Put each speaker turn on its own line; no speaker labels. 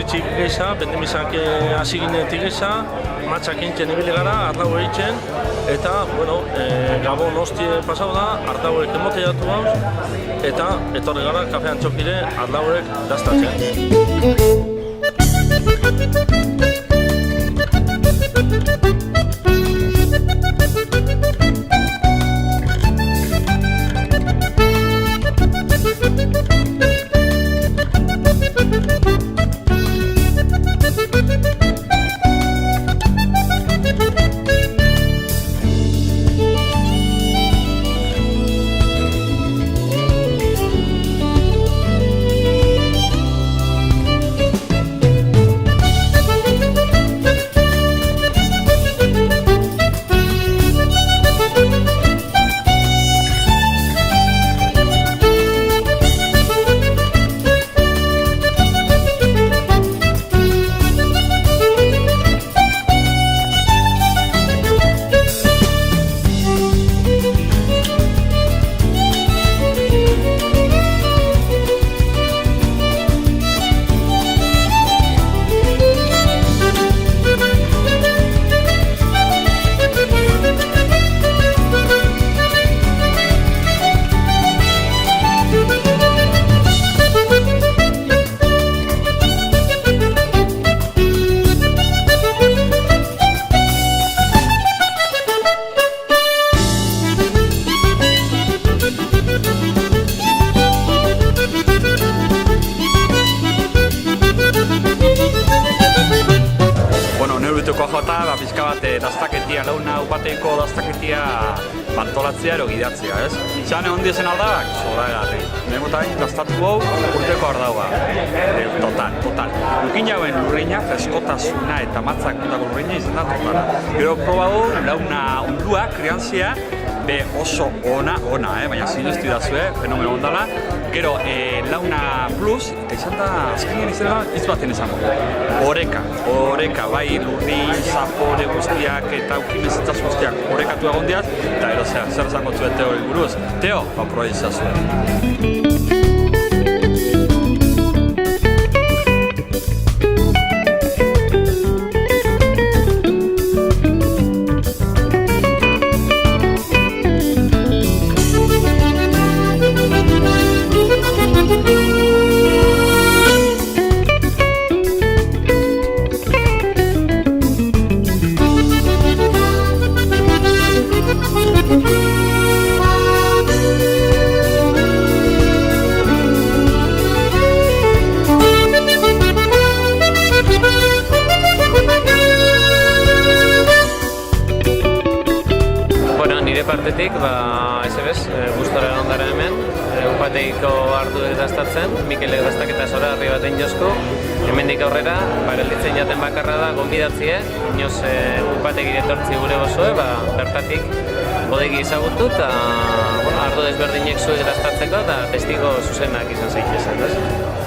iritsi geza, bendimizak hasi ginetik geza, matxak eintzen ibili gara, ardau egiten, eta, bueno, Gabon hostie pasau da, ardauek emote jatu hau, eta etorri gara kafean txokire ardauek daztatzen.
Jota, pixka bat daztaketia, launa upateiko daztaketia bantolatzea ero gidatzea, ez? Zane hondi ezen aldak, zoragarri. Negotain, daztatu hau, urteko ardaua. Total. Lukin jauen lurreina, freskotasuna eta matzak puntako lurreina izan da totala. Gero probau, launa ondua, kriantzia, be oso ona, baina zineztu idazue, fenomeno ondala. Gero, launa plus, eta izan da, azkenean izan da, ez baten izango. Oreka, bai lurrin, zapore guztiak eta ukimezitzaz guztiak orekatu egondiaz, eta ero zer zango zuen Teo buruz. Teo, proiezazue.
Partetik, SBS, gustora ondara hemen, upateiko hartu daztatzen, Mikelek daztaketa zora harri baten jozko. Hemendik aurrera, gelditzen jaten bakarra da gonbidatzie, inoz upategire etortzi gure gozoe, bertatik bodegi izagutu eta ardo desberdinek zuek daztatzeko eta testigo zuzenak izan zeitezen.